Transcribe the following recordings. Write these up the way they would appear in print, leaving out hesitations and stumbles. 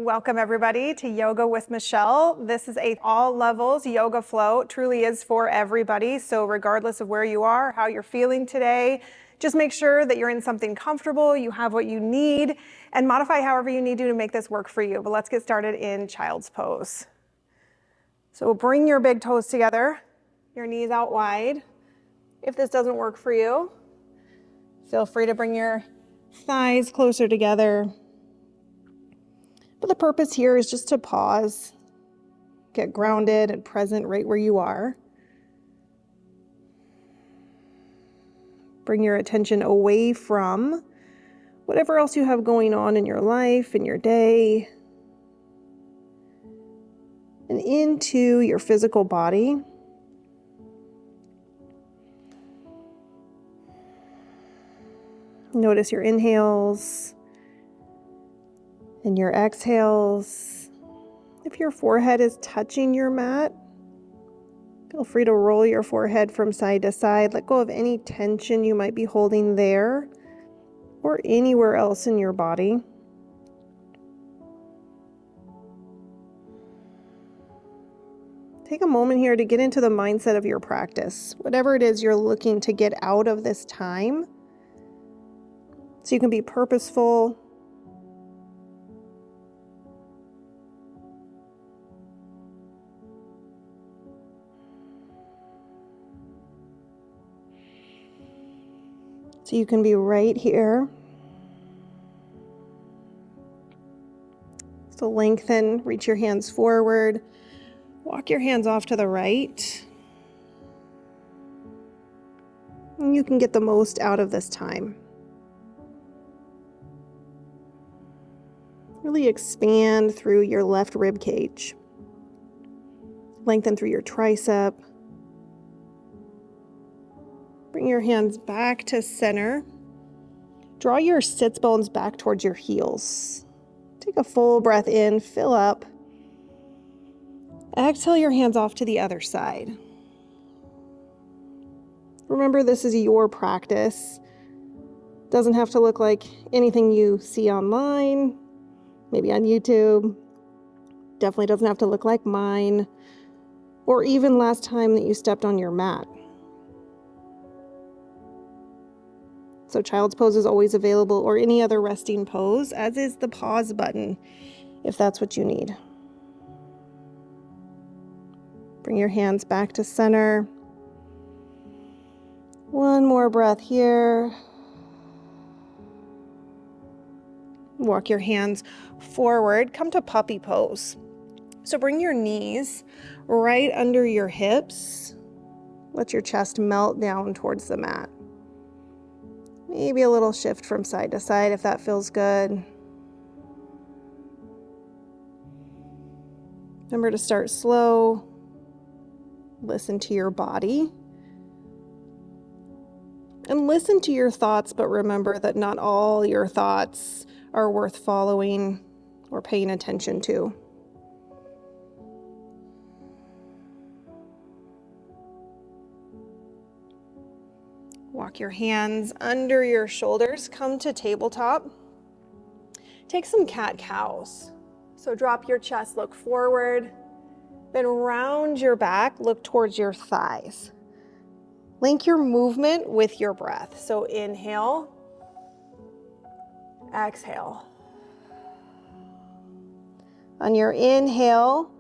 Welcome everybody to Yoga with Michelle. This is a all levels yoga flow. It truly is for everybody. So regardless of where you are, how you're feeling today, just make sure that you're in something comfortable, you have what you need, and modify however you need to make this work for you. But let's get started in child's pose. So bring your big toes together, your knees out wide. If this doesn't work for you, feel free to bring your thighs closer together. But the purpose here is just to pause, get grounded and present right where you are. Bring your attention away from whatever else you have going on in your life, in your day, and into your physical body. Notice your inhales and your exhales. If your forehead is touching your mat, feel free to roll your forehead from side to side. Let go of any tension you might be holding there or anywhere else in your body. Take a moment here to get into the mindset of your practice, whatever it is you're looking to get out of this time, so you can be purposeful. So you can be right here. So lengthen, reach your hands forward, walk your hands off to the right. And you can get the most out of this time. Really expand through your left rib cage. Lengthen through your tricep. Bring your hands back to center. Draw your sits bones back towards your heels. Take a full breath in, fill up. Exhale your hands off to the other side. Remember, this is your practice. Doesn't have to look like anything you see online, maybe on YouTube. Definitely doesn't have to look like mine, or even last time that you stepped on your mat. So child's pose is always available, or any other resting pose, as is the pause button, if that's what you need. Bring your hands back to center. One more breath here. Walk your hands forward. Come to puppy pose. So bring your knees right under your hips. Let your chest melt down towards the mat. Maybe a little shift from side to side if that feels good. Remember to start slow. Listen to your body. And listen to your thoughts, but remember that not all your thoughts are worth following or paying attention to. Walk your hands under your shoulders, come to tabletop. Take some cat-cows. So drop your chest, look forward, then round your back, look towards your thighs. Link your movement with your breath. So inhale, exhale. On your inhale,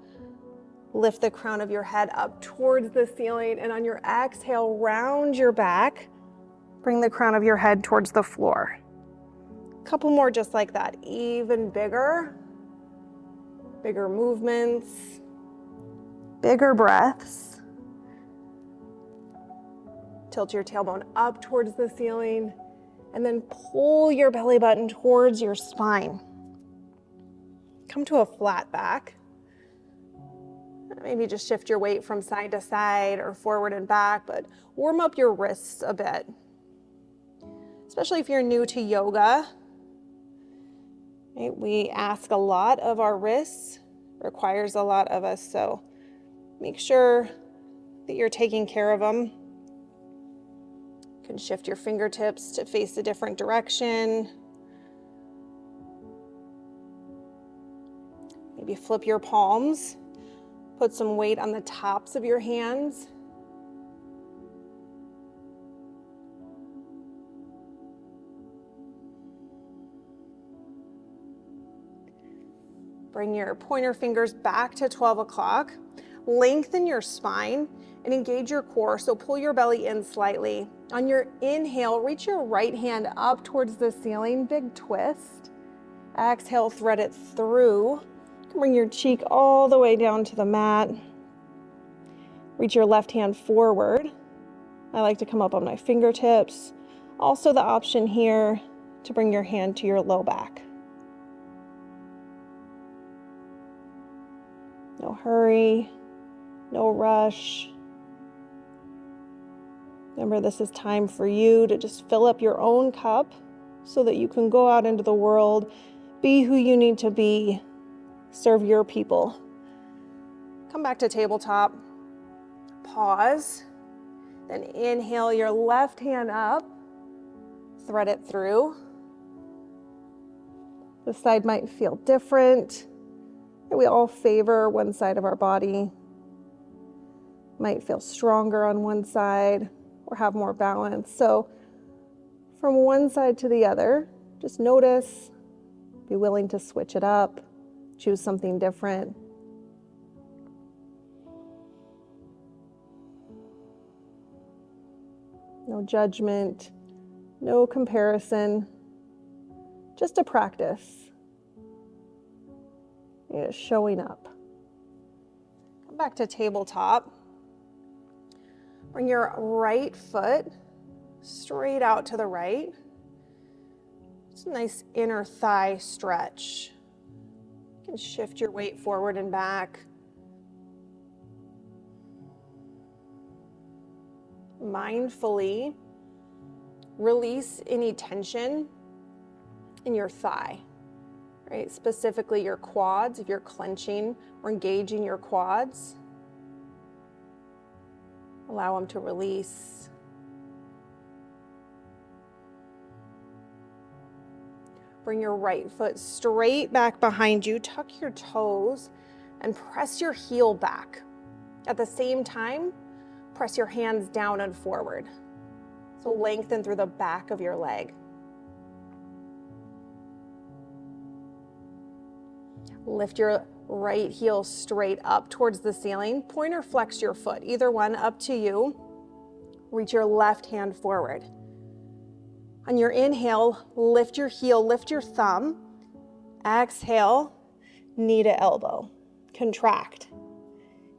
lift the crown of your head up towards the ceiling, and on your exhale, round your back. Bring the crown of your head towards the floor. A couple more just like that, even bigger movements, bigger breaths. Tilt your tailbone up towards the ceiling, and then pull your belly button towards your spine. Come to a flat back. Maybe just shift your weight from side to side or forward and back, but warm up your wrists a bit. Especially if you're new to yoga, right? We ask a lot of our wrists, requires a lot of us, so make sure that you're taking care of them. You can shift your fingertips to face a different direction. Maybe flip your palms. Put some weight on the tops of your hands. Bring your pointer fingers back to 12 o'clock. Lengthen your spine and engage your core, so pull your belly in slightly. On your inhale, reach your right hand up towards the ceiling, big twist. Exhale, thread it through. Bring your cheek all the way down to the mat. Reach your left hand forward. I like to come up on my fingertips. Also the option here to bring your hand to your low back. No hurry, no rush. Remember, this is time for you to just fill up your own cup so that you can go out into the world, be who you need to be, serve your people. Come back to tabletop, pause, then inhale your left hand up, thread it through. The side might feel different. We all favor one side of our body. Might feel stronger on one side or have more balance. So from one side to the other, just notice, be willing to switch it up, choose something different. No judgment, no comparison, just a practice. Showing up. Come back to tabletop. Bring your right foot straight out to the right. It's a nice inner thigh stretch. You can shift your weight forward and back. Mindfully release any tension in your thigh. Right? Specifically your quads, if you're clenching or engaging your quads. Allow them to release. Bring your right foot straight back behind you, tuck your toes, and press your heel back. At the same time, press your hands down and forward. So lengthen through the back of your leg. Lift your right heel straight up towards the ceiling. Point or flex your foot, either one, up to you. Reach your left hand forward. On your inhale, lift your heel, lift your thumb. Exhale, knee to elbow. Contract.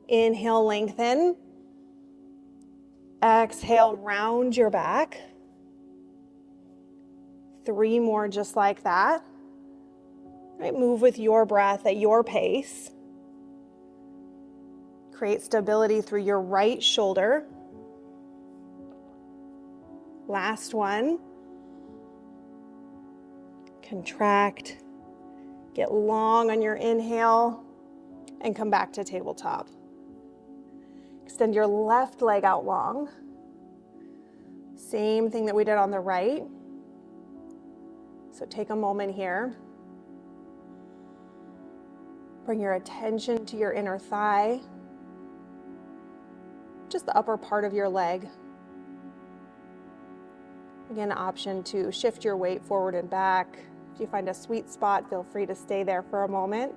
Inhale, lengthen. Exhale, round your back. 3 more just like that. Right, move with your breath at your pace. Create stability through your right shoulder. Last one. Contract. Get long on your inhale and come back to tabletop. Extend your left leg out long. Same thing that we did on the right. So take a moment here. Bring your attention to your inner thigh, just the upper part of your leg. Again, option to shift your weight forward and back. If you find a sweet spot, feel free to stay there for a moment.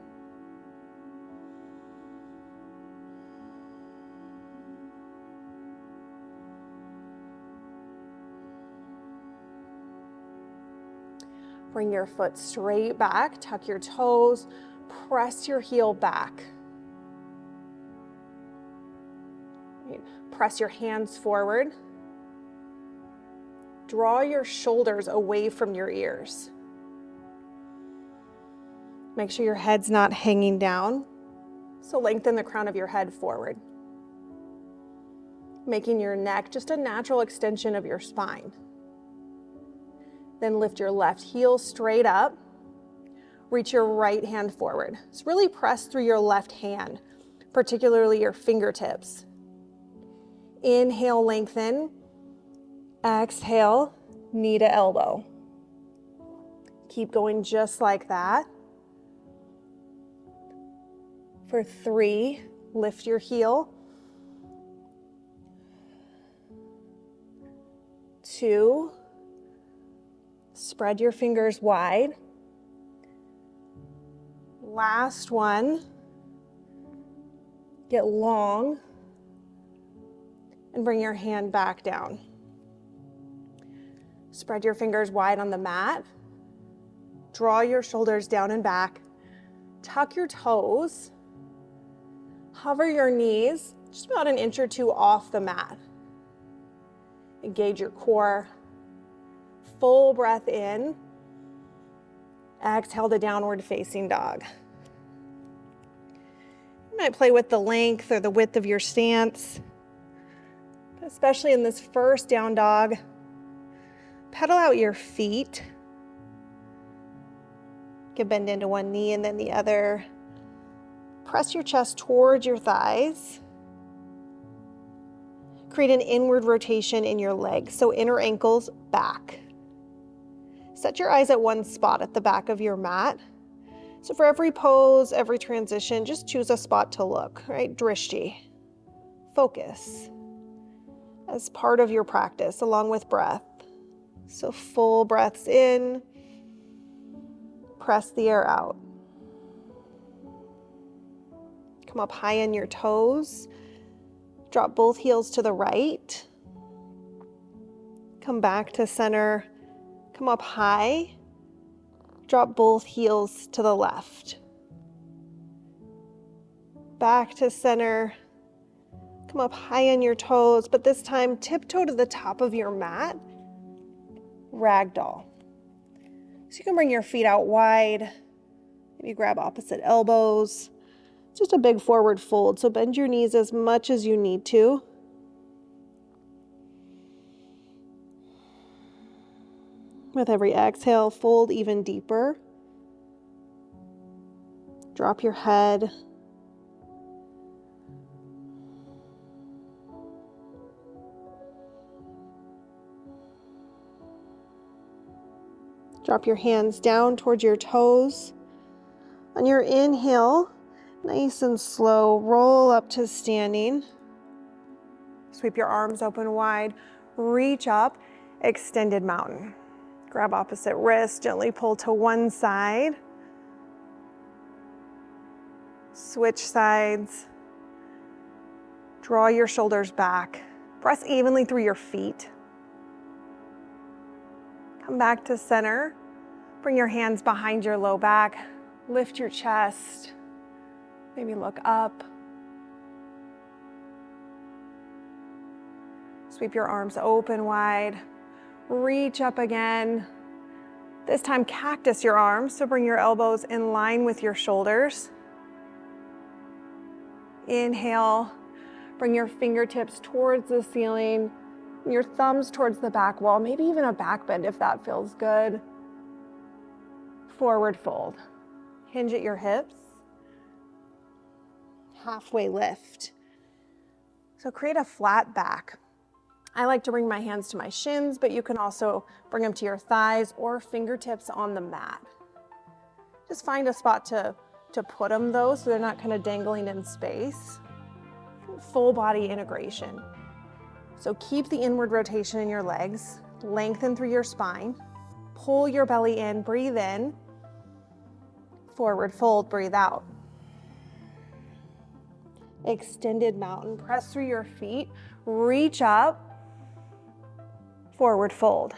Bring your foot straight back, tuck your toes, press your heel back. Press your hands forward. Draw your shoulders away from your ears. Make sure your head's not hanging down. So lengthen the crown of your head forward. Making your neck just a natural extension of your spine. Then lift your left heel straight up. Reach your right hand forward. So really press through your left hand, particularly your fingertips. Inhale, lengthen. Exhale, knee to elbow. Keep going just like that. For 3, lift your heel. 2, spread your fingers wide. Last one, get long and bring your hand back down. Spread your fingers wide on the mat. Draw your shoulders down and back. Tuck your toes. Hover your knees just about an inch or 2 off the mat. Engage your core. Full breath in. Exhale to downward facing dog. You might play with the length or the width of your stance, especially in this first down dog. Pedal out your feet. You can bend into one knee and then the other. Press your chest towards your thighs. Create an inward rotation in your legs, so inner ankles back. Set your eyes at one spot at the back of your mat. So for every pose, every transition, just choose a spot to look, right? Drishti. Focus as part of your practice, along with breath. So full breaths in, press the air out. Come up high on your toes. Drop both heels to the right. Come back to center. Come up high. Drop both heels to the left. Back to center. Come up high on your toes, but this time tiptoe to the top of your mat. Ragdoll. So you can bring your feet out wide. Maybe grab opposite elbows. Just a big forward fold, so bend your knees as much as you need to. With every exhale, fold even deeper. Drop your head. Drop your hands down towards your toes. On your inhale, nice and slow, roll up to standing. Sweep your arms open wide. Reach up, extended mountain. Grab opposite wrist, gently pull to one side. Switch sides. Draw your shoulders back. Press evenly through your feet. Come back to center. Bring your hands behind your low back. Lift your chest. Maybe look up. Sweep your arms open wide. Reach up again. This time cactus your arms, so bring your elbows in line with your shoulders. Inhale, bring your fingertips towards the ceiling, your thumbs towards the back wall, maybe even a back bend if that feels good. Forward fold. Hinge at your hips. Halfway lift. So create a flat back. I like to bring my hands to my shins, but you can also bring them to your thighs or fingertips on the mat. Just find a spot to put them though, so they're not kind of dangling in space. Full body integration. So keep the inward rotation in your legs, lengthen through your spine, pull your belly in, breathe in, forward fold, breathe out. Extended mountain, press through your feet, reach up, forward fold.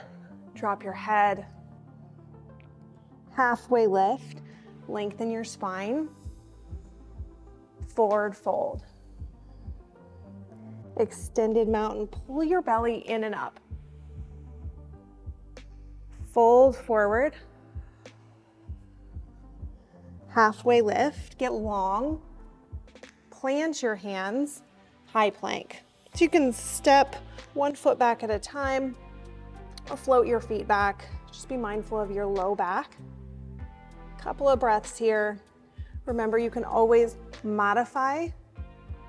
Drop your head, halfway lift, lengthen your spine, forward fold. Extended mountain, pull your belly in and up. Fold forward. Halfway lift, get long. Plant your hands, high plank. So you can step one foot back at a time or float your feet back. Just be mindful of your low back. Couple of breaths here. Remember, you can always modify,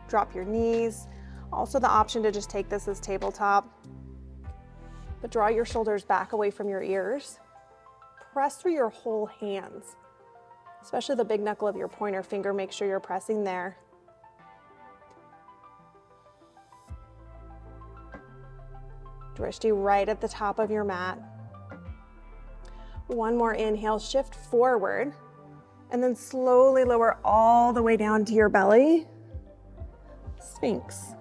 drop your knees. Also the option to just take this as tabletop, but draw your shoulders back away from your ears. Press through your whole hands. especially the big knuckle of your pointer finger. Make sure you're pressing there. Drishti right at the top of your mat. One more inhale, shift forward, and then slowly lower all the way down to your belly. Sphinx.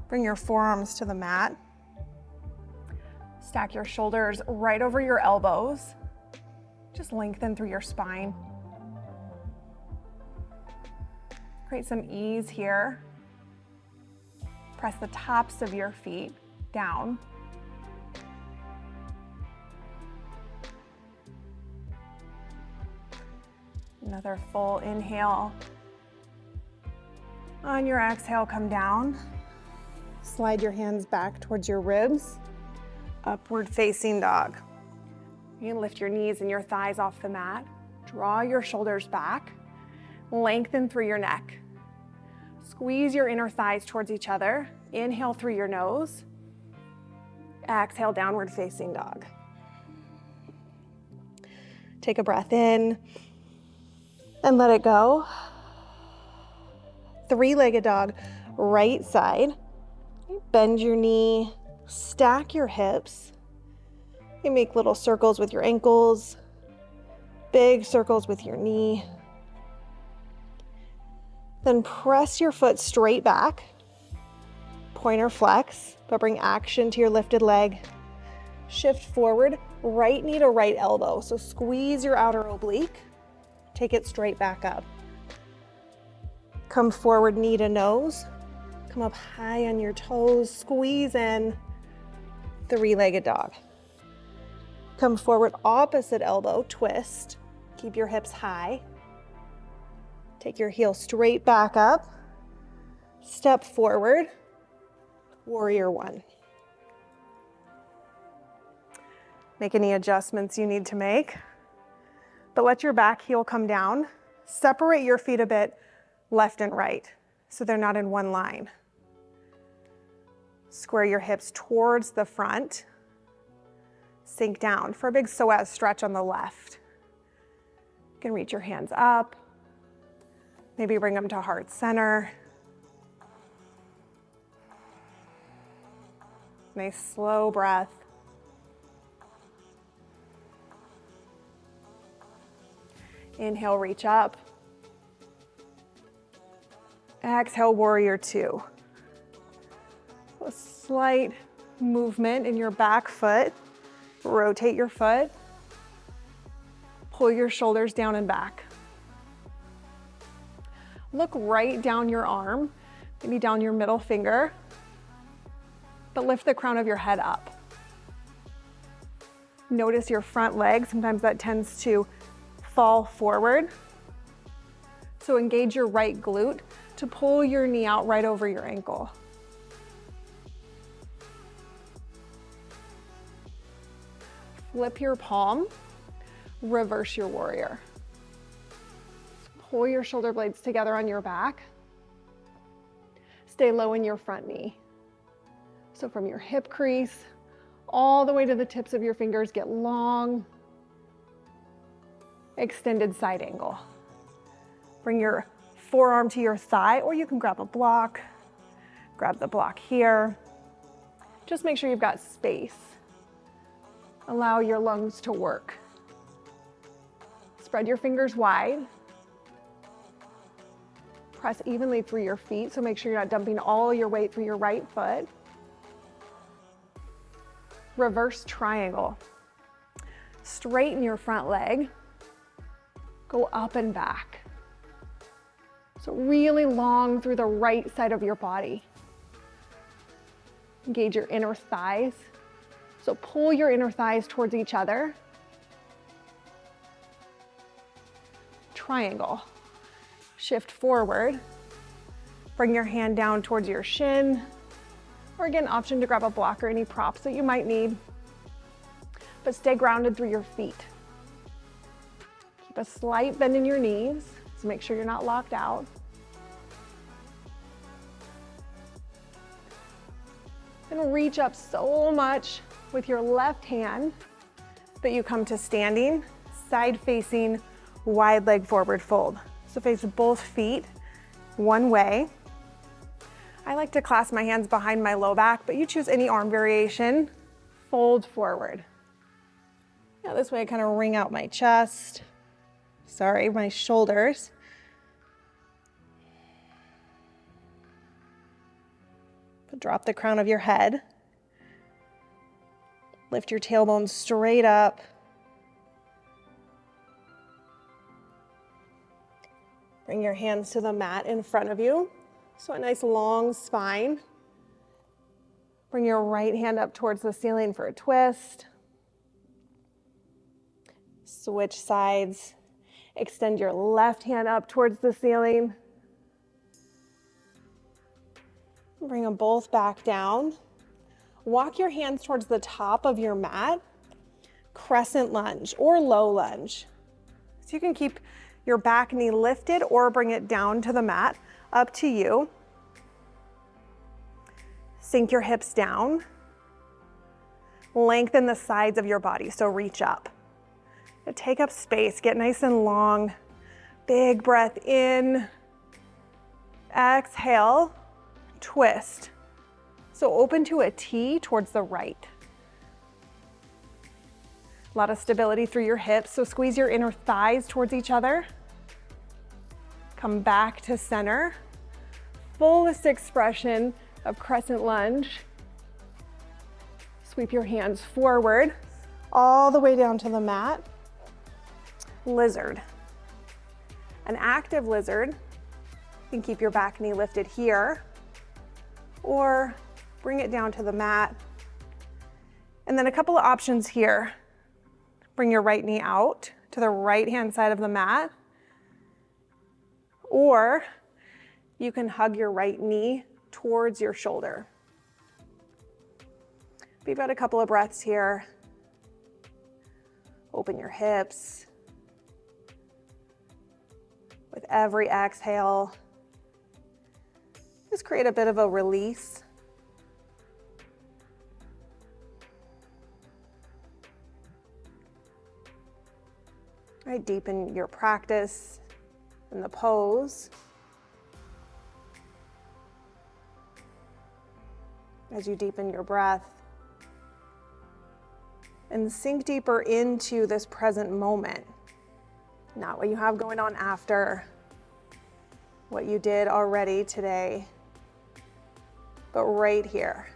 Bring your forearms to the mat. Stack your shoulders right over your elbows. Just lengthen through your spine. Create some ease here. Press the tops of your feet down. Another full inhale. On your exhale, come down. Slide your hands back towards your ribs. Upward facing dog. You can lift your knees and your thighs off the mat. Draw your shoulders back. Lengthen through your neck. Squeeze your inner thighs towards each other. Inhale through your nose. Exhale, downward facing dog. Take a breath in and let it go. Three-legged dog, right side. Bend your knee, stack your hips. You make little circles with your ankles, big circles with your knee. Then press your foot straight back. Pointer flex, but bring action to your lifted leg. Shift forward, right knee to right elbow. So squeeze your outer oblique. Take it straight back up. Come forward, knee to nose. Come up high on your toes, squeeze in, three-legged dog. Come forward, opposite elbow, twist. Keep your hips high. Take your heel straight back up. Step forward, warrior one. Make any adjustments you need to make, but let your back heel come down. Separate your feet a bit, left and right, so they're not in one line. Square your hips towards the front. Sink down for a big psoas stretch on the left. You can reach your hands up. Maybe bring them to heart center. Nice slow breath. Inhale, reach up. Exhale, warrior two. A slight movement in your back foot. Rotate your foot. Pull your shoulders down and back. Look right down your arm, maybe down your middle finger, but lift the crown of your head up. Notice your front leg. Sometimes that tends to fall forward. So engage your right glute to pull your knee out right over your ankle. Flip your palm, reverse your warrior. Pull your shoulder blades together on your back. Stay low in your front knee. So from your hip crease all the way to the tips of your fingers, get long, extended side angle. Bring your forearm to your thigh, or you can grab a block. Grab the block here. Just make sure you've got space. Allow your lungs to work. Spread your fingers wide. Press evenly through your feet, so make sure you're not dumping all your weight through your right foot. Reverse triangle. Straighten your front leg. Go up and back. So really long through the right side of your body. Engage your inner thighs. So pull your inner thighs towards each other. Triangle. Shift forward. Bring your hand down towards your shin. Or again, option to grab a block or any props that you might need. But stay grounded through your feet. Keep a slight bend in your knees, so make sure you're not locked out. And reach up so much with your left hand that you come to standing, side facing wide leg forward fold. So face both feet one way. I like to clasp my hands behind my low back, but you choose any arm variation. Fold forward. Now this way I kind of wring out my chest. Sorry, my shoulders. Drop the crown of your head. Lift your tailbone straight up. Bring your hands to the mat in front of you. So a nice long spine. Bring your right hand up towards the ceiling for a twist. Switch sides. Extend your left hand up towards the ceiling. Bring them both back down. Walk your hands towards the top of your mat. Crescent lunge or low lunge. So you can keep your back knee lifted or bring it down to the mat, up to you. Sink your hips down. Lengthen the sides of your body, so reach up. Take up space, get nice and long. Big breath in. Exhale. Twist. So open to a T towards the right. A lot of stability through your hips, so squeeze your inner thighs towards each other. Come back to center. Fullest expression of crescent lunge. Sweep your hands forward, all the way down to the mat. Lizard. An active lizard. You can keep your back knee lifted here, or bring it down to the mat. And then a couple of options here. Bring your right knee out to the right-hand side of the mat, or you can hug your right knee towards your shoulder. We've got a couple of breaths here. Open your hips. With every exhale, just create a bit of a release. Right, deepen your practice in the pose. As you deepen your breath and sink deeper into this present moment. Not what you have going on after, what you did already today, but right here.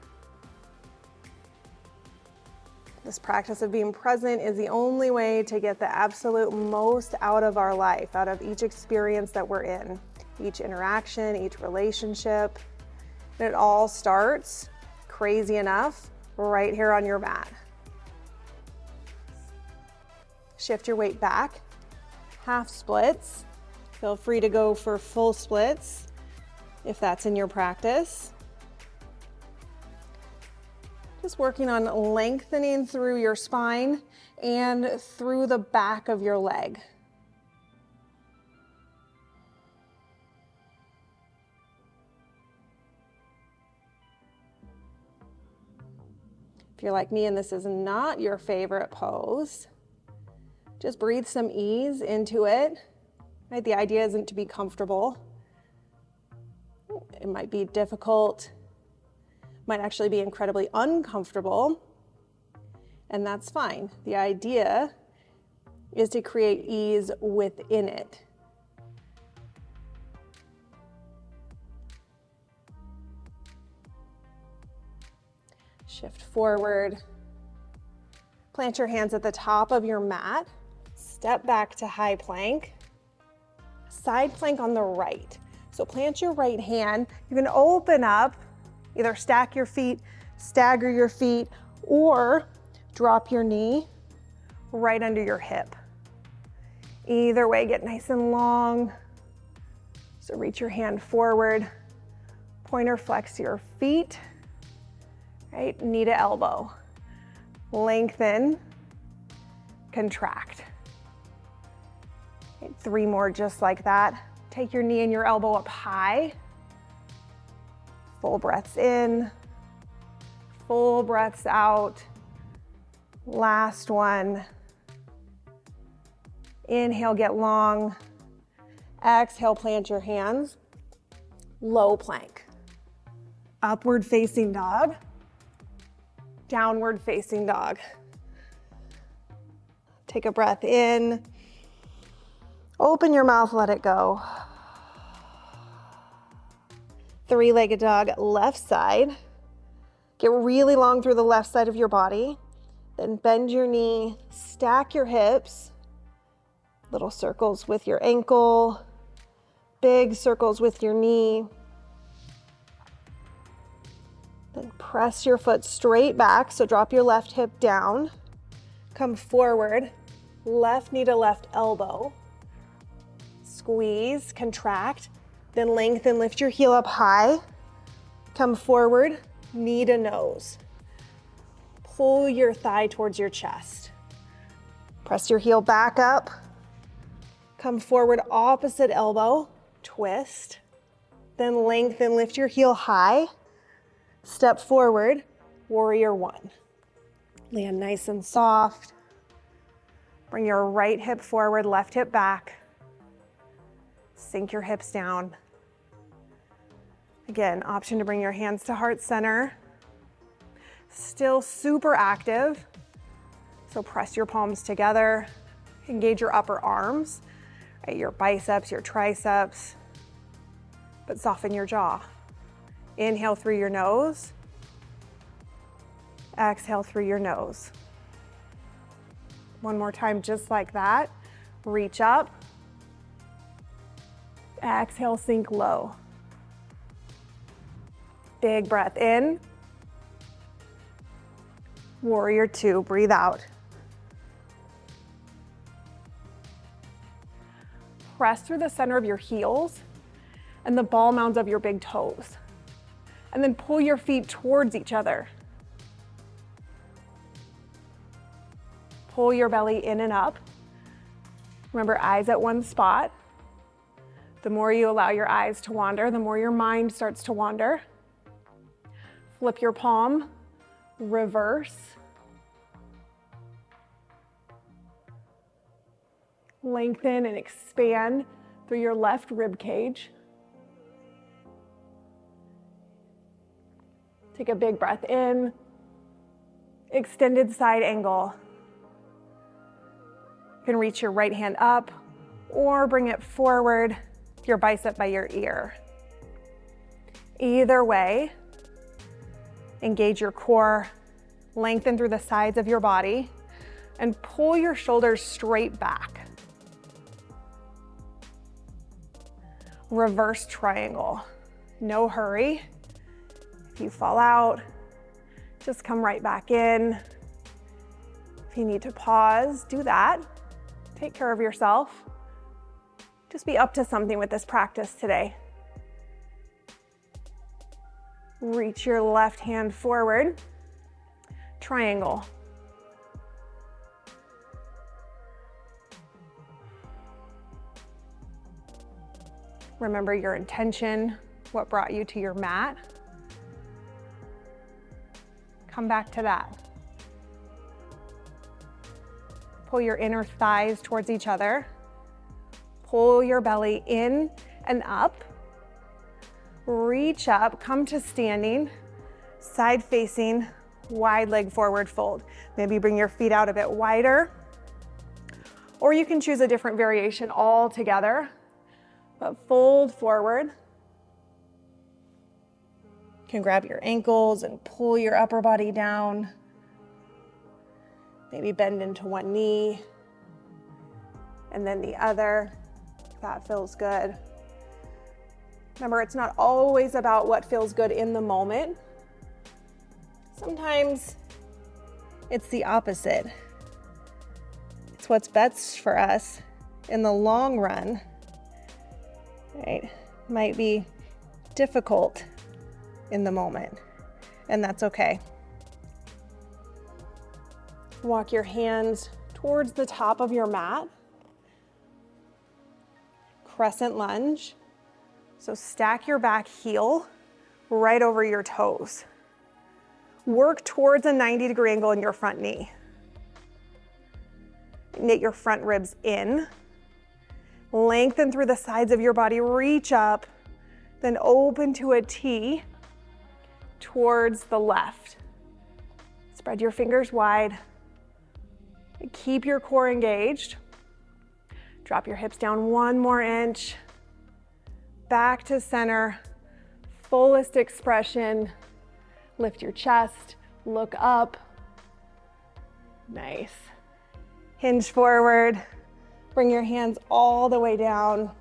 This practice of being present is the only way to get the absolute most out of our life, out of each experience that we're in, each interaction, each relationship. And it all starts, crazy enough, right here on your mat. Shift your weight back, half splits. Feel free to go for full splits if that's in your practice. Just working on lengthening through your spine and through the back of your leg. If you're like me and this is not your favorite pose, just breathe some ease into it. Right? The idea isn't to be comfortable. It might be difficult, might actually be incredibly uncomfortable, and that's fine. The idea is to create ease within it. Shift forward. Plant your hands at the top of your mat. Step back to high plank. Side plank on the right. So plant your right hand. You can open up, either stack your feet, stagger your feet, or drop your knee right under your hip. Either way, get nice and long. So reach your hand forward. Pointer flex your feet. Right, knee to elbow. Lengthen, contract. Okay, 3 more just like that. Take your knee and your elbow up high. Full breaths in, full breaths out. Last one. Inhale, get long. Exhale, plant your hands. Low plank. Upward facing dog. Downward facing dog. Take a breath in. Open your mouth, let it go. Three-legged dog, left side. Get really long through the left side of your body. Then bend your knee, stack your hips. Little circles with your ankle, big circles with your knee. Then press your foot straight back, so drop your left hip down. Come forward, left knee to left elbow. Squeeze, contract, then lengthen, lift your heel up high. Come forward, knee to nose. Pull your thigh towards your chest. Press your heel back up. Come forward, opposite elbow, twist. Then lengthen, lift your heel high. Step forward, warrior one. Land nice and soft. Bring your right hip forward, left hip back. Sink your hips down. Again, option to bring your hands to heart center. Still super active. So press your palms together. Engage your upper arms, right? Your biceps, your triceps, but soften your jaw. Inhale through your nose. Exhale through your nose. One more time, just like that. Reach up. Exhale, sink low. Big breath in. Warrior two, breathe out. Press through the center of your heels and the ball mounds of your big toes. And then pull your feet towards each other. Pull your belly in and up. Remember, eyes at one spot. The more you allow your eyes to wander, the more your mind starts to wander. Flip your palm, reverse. Lengthen and expand through your left rib cage. Take a big breath in. Extended side angle. You can reach your right hand up or bring it forward, your bicep by your ear. Either way, engage your core, lengthen through the sides of your body, and pull your shoulders straight back. Reverse triangle. No hurry. If you fall out, just come right back in. If you need to pause, do that. Take care of yourself. Just be up to something with this practice today. Reach your left hand forward. Triangle. Remember your intention, what brought you to your mat. Come back to that. Pull your inner thighs towards each other. Pull your belly in and up. Reach up, come to standing, side facing, wide leg forward fold. Maybe bring your feet out a bit wider, or you can choose a different variation altogether, but fold forward. You can grab your ankles and pull your upper body down. Maybe bend into one knee and then the other. That feels good. Remember, it's not always about what feels good in the moment. Sometimes it's the opposite. It's what's best for us in the long run, right? Might be difficult in the moment, and that's okay. Walk your hands towards the top of your mat. Crescent lunge. So stack your back heel right over your toes. Work towards a 90-degree angle in your front knee. Knit your front ribs in. Lengthen through the sides of your body, reach up, then open to a T towards the left. Spread your fingers wide. Keep your core engaged. Drop your hips down 1 more inch. Back to center, fullest expression. Lift your chest, look up. Nice. Hinge forward. Bring your hands all the way down.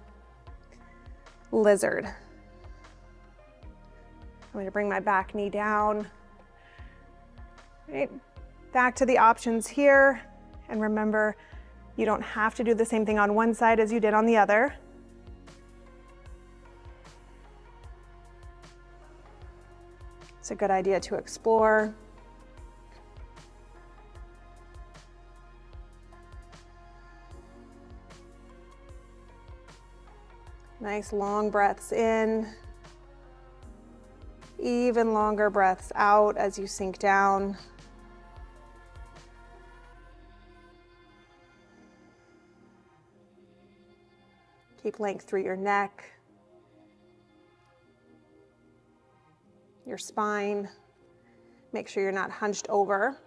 Lizard. I'm going to bring my back knee down. Right. Back to the options here. And remember, you don't have to do the same thing on one side as you did on the other. It's a good idea to explore. Nice long breaths in. Even longer breaths out as you sink down. Keep length through your neck, your spine. Make sure you're not hunched over.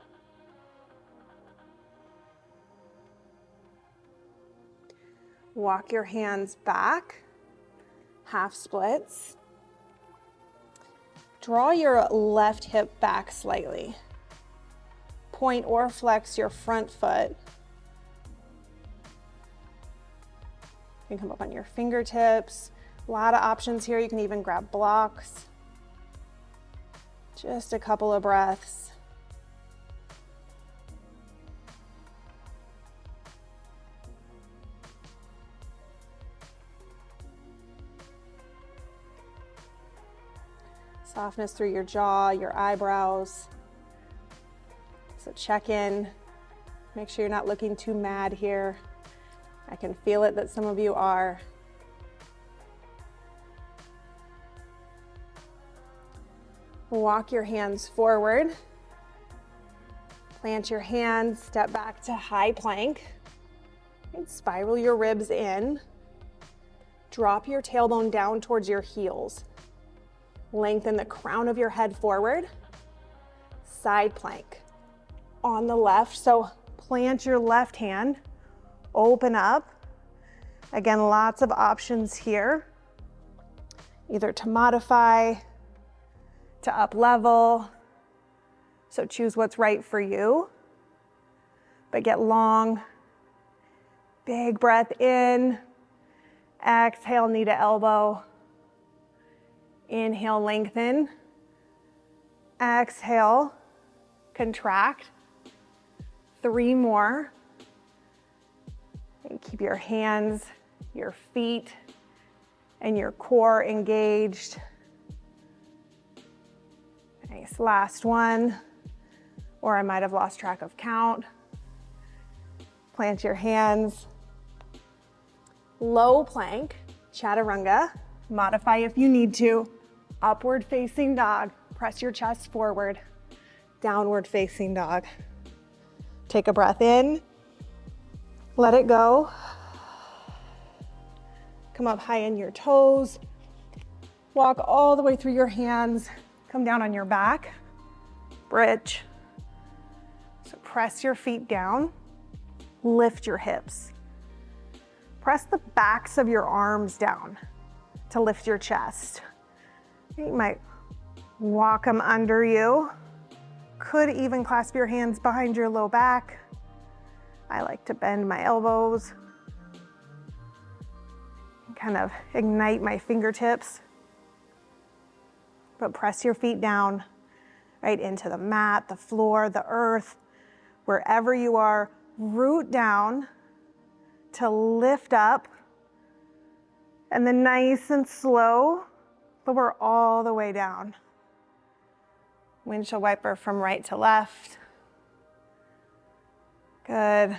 Walk your hands back, half splits. Draw your left hip back slightly. Point or flex your front foot. You can come up on your fingertips. A lot of options here. You can even grab blocks. Just a couple of breaths. Softness through your jaw, your eyebrows. So check in. Make sure you're not looking too mad here. I can feel it that some of you are. Walk your hands forward. Plant your hands, step back to high plank. And spiral your ribs in. Drop your tailbone down towards your heels. Lengthen the crown of your head forward. Side plank on the left. So plant your left hand. Open up. Again, lots of options here. Either to modify, to up level. So choose what's right for you. But get long. Big breath in. Exhale, knee to elbow. Inhale, lengthen. Exhale, contract. 3 more. And keep your hands, your feet, and your core engaged. Nice, last one. Or I might have lost track of count. Plant your hands. Low plank, chaturanga. Modify if you need to. Upward facing dog. Press your chest forward. Downward facing dog. Take a breath in. Let it go. Come up high in your toes. Walk all the way through your hands. Come down on your back. Bridge. So press your feet down. Lift your hips. Press the backs of your arms down to lift your chest. You might walk them under you. Could even clasp your hands behind your low back. I like to bend my elbows. Kind of ignite my fingertips. But press your feet down right into the mat, the floor, the earth, wherever you are. Root down to lift up. And then nice and slow, lower all the way down. Windshield wiper from right to left. Good.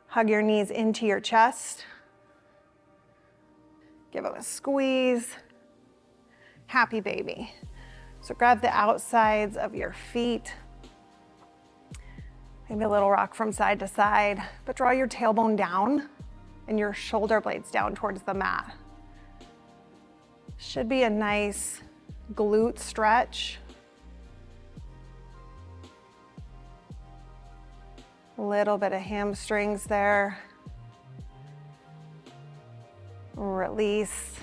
Hug your knees into your chest. Give it a squeeze. Happy baby. So grab the outsides of your feet. Maybe a little rock from side to side, but draw your tailbone down and your shoulder blades down towards the mat. Should be a nice glute stretch. A little bit of hamstrings there. Release.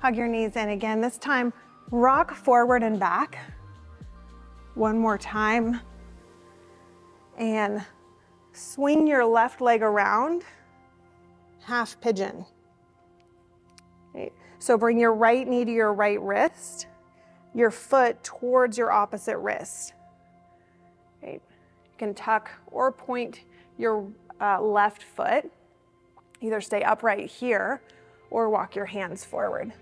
Hug your knees in again. This time, rock forward and back. One more time. And swing your left leg around, half pigeon. Okay. So bring your right knee to your right wrist, your foot towards your opposite wrist. Okay. You can tuck or point your left foot. Either stay upright here or walk your hands forward.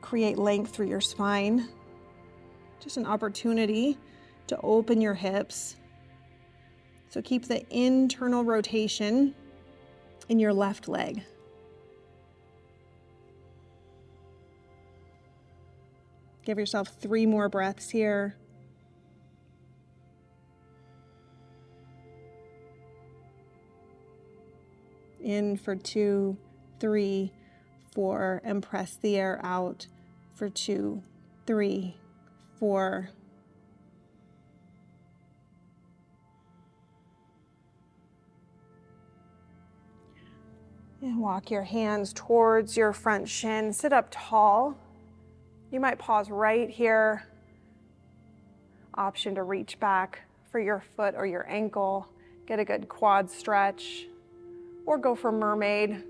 Create length through your spine. Just an opportunity to open your hips. So keep the internal rotation in your left leg. Give yourself 3 more breaths here. In for 2, 3, 4, and press the air out for 2, 3, 4. And walk your hands towards your front shin. Sit up tall. You might pause right here. Option to reach back for your foot or your ankle. Get a good quad stretch. Or go for mermaid.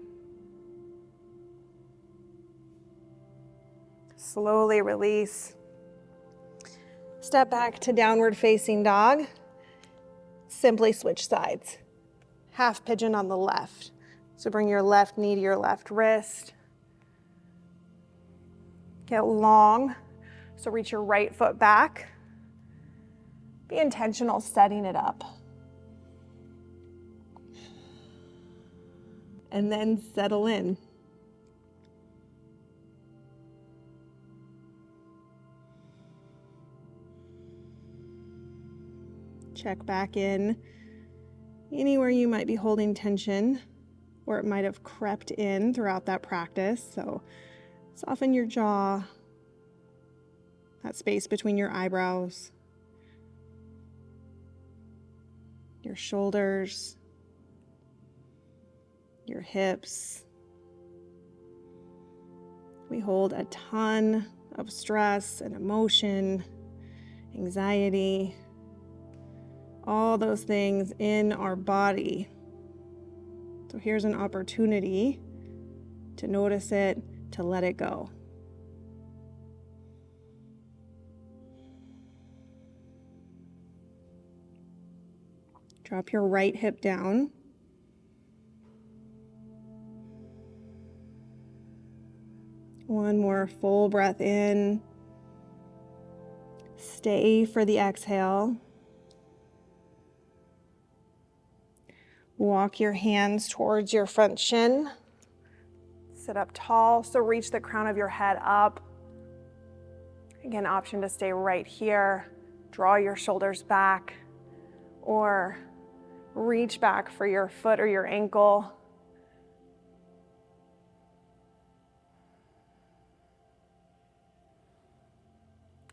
Slowly release. Step back to downward facing dog. Simply switch sides. Half pigeon on the left. So bring your left knee to your left wrist. Get long. So reach your right foot back. Be intentional setting it up. And then settle in. Check back in anywhere you might be holding tension or it might have crept in throughout that practice. So soften your jaw, that space between your eyebrows, your shoulders, your hips. We hold a ton of stress and emotion, anxiety, all those things in our body. So here's an opportunity to notice it, to let it go. Drop your right hip down. One more full breath in. Stay for the exhale. Walk your hands towards your front shin. Sit up tall, so reach the crown of your head up. Again, option to stay right here. Draw your shoulders back or reach back for your foot or your ankle.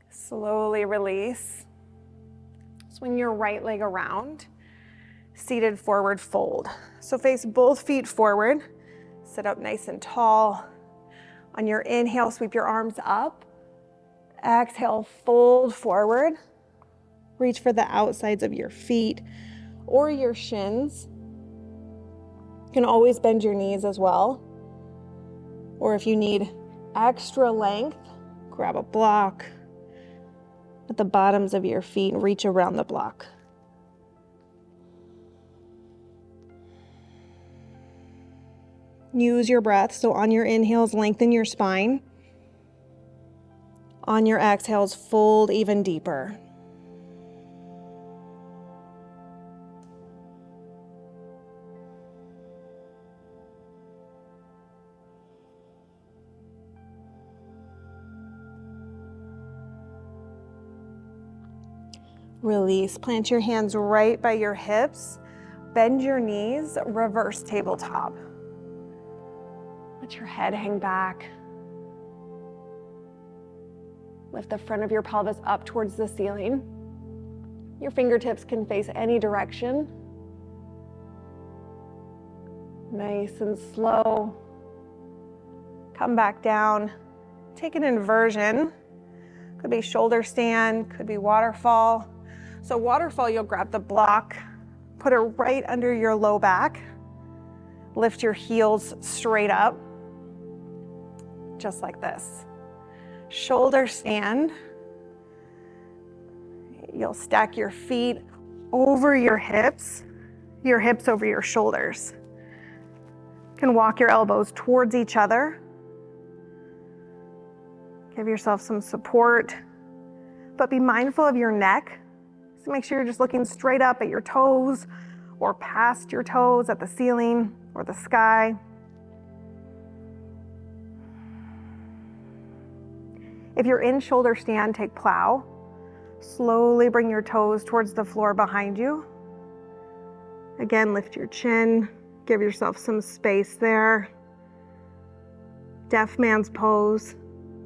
Slowly release. Swing your right leg around. Seated forward fold. So face both feet forward. Sit up nice and tall. On your inhale, sweep your arms up. Exhale, fold forward. Reach for the outsides of your feet or your shins. You can always bend your knees as well. Or if you need extra length, grab a block at the bottoms of your feet and reach around the block. Use your breath. So on your inhales, lengthen your spine. On your exhales, fold even deeper. Release. Plant your hands right by your hips. Bend your knees, reverse tabletop. Let your head hang back. Lift the front of your pelvis up towards the ceiling. Your fingertips can face any direction. Nice and slow. Come back down. Take an inversion. Could be shoulder stand, could be waterfall. So waterfall, you'll grab the block, put it right under your low back. Lift your heels straight up, just like this. Shoulder stand. You'll stack your feet over your hips over your shoulders. You can walk your elbows towards each other. Give yourself some support, but be mindful of your neck. So make sure you're just looking straight up at your toes or past your toes at the ceiling or the sky. If you're in shoulder stand, take plow. Slowly bring your toes towards the floor behind you. Again, lift your chin. Give yourself some space there. Deaf man's pose.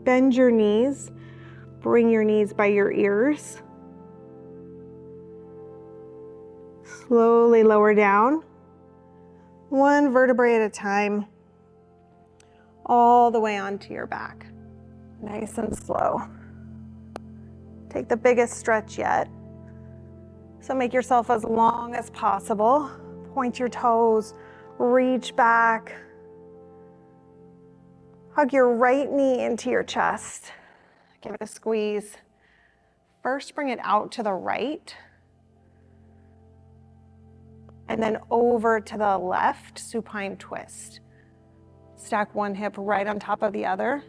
Bend your knees. Bring your knees by your ears. Slowly lower down. One vertebrae at a time. All the way onto your back. Nice and slow. Take the biggest stretch yet. So make yourself as long as possible. Point your toes, reach back. Hug your right knee into your chest. Give it a squeeze. First, bring it out to the right. And then over to the left, supine twist. Stack one hip right on top of the other.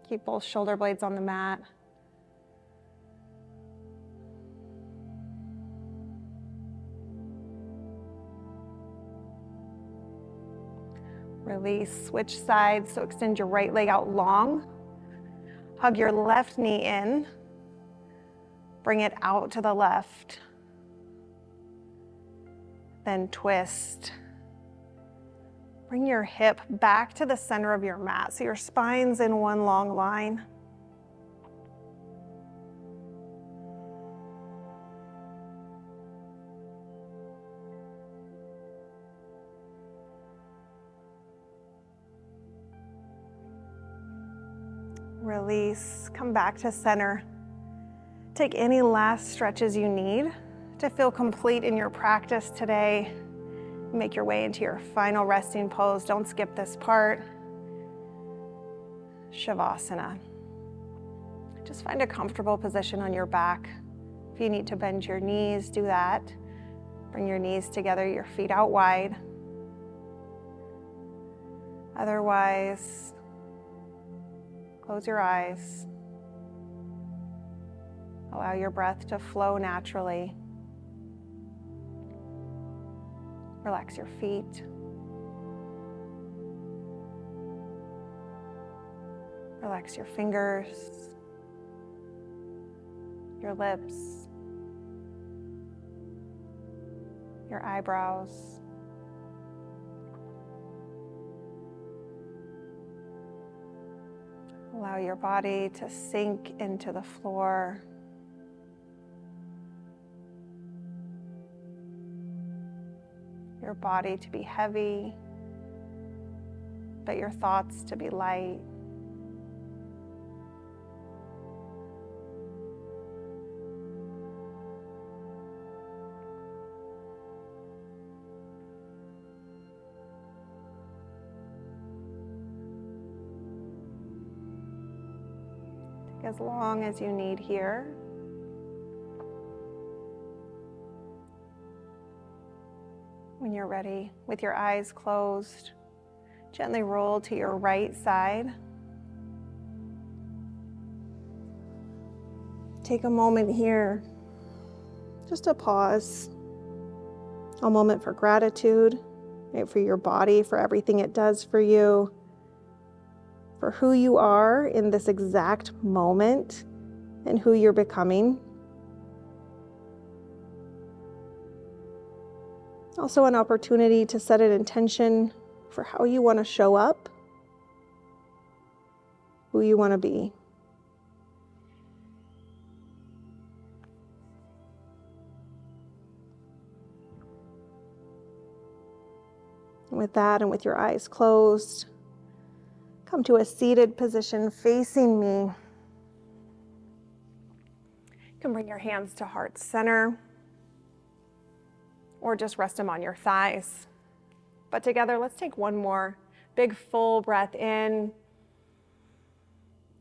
Keep both shoulder blades on the mat. Release, switch sides, so extend your right leg out long. Hug your left knee in. Bring it out to the left. Then twist. Bring your hip back to the center of your mat, so your spine's in one long line. Release, come back to center. Take any last stretches you need to feel complete in your practice today. Make your way into your final resting pose. Don't skip this part. Shavasana. Just find a comfortable position on your back. If you need to bend your knees, do that. Bring your knees together, your feet out wide. Otherwise, close your eyes. Allow your breath to flow naturally. Relax your feet. Relax your fingers, your lips, your eyebrows. Allow your body to sink into the floor. Your body to be heavy, but your thoughts to be light. Take as long as you need here. When you're ready, with your eyes closed, gently roll to your right side. Take a moment here, just to pause. A moment for gratitude, right, for your body, for everything it does for you. for who you are in this exact moment and who you're becoming. Also an opportunity to set an intention for how you want to show up, who you want to be. And with that, and with your eyes closed, come to a seated position facing me. You can bring your hands to heart center, or just rest them on your thighs. But together, let's take one more big full breath in.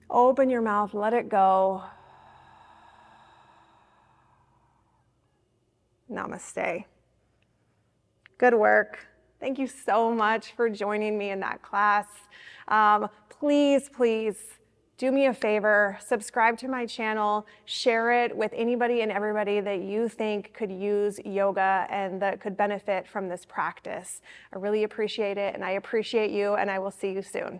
Open your mouth, let it go. Namaste. Good work. Thank you so much for joining me in that class. Please do me a favor, subscribe to my channel, share it with anybody and everybody that you think could use yoga and that could benefit from this practice. I really appreciate it, and I appreciate you, and I will see you soon.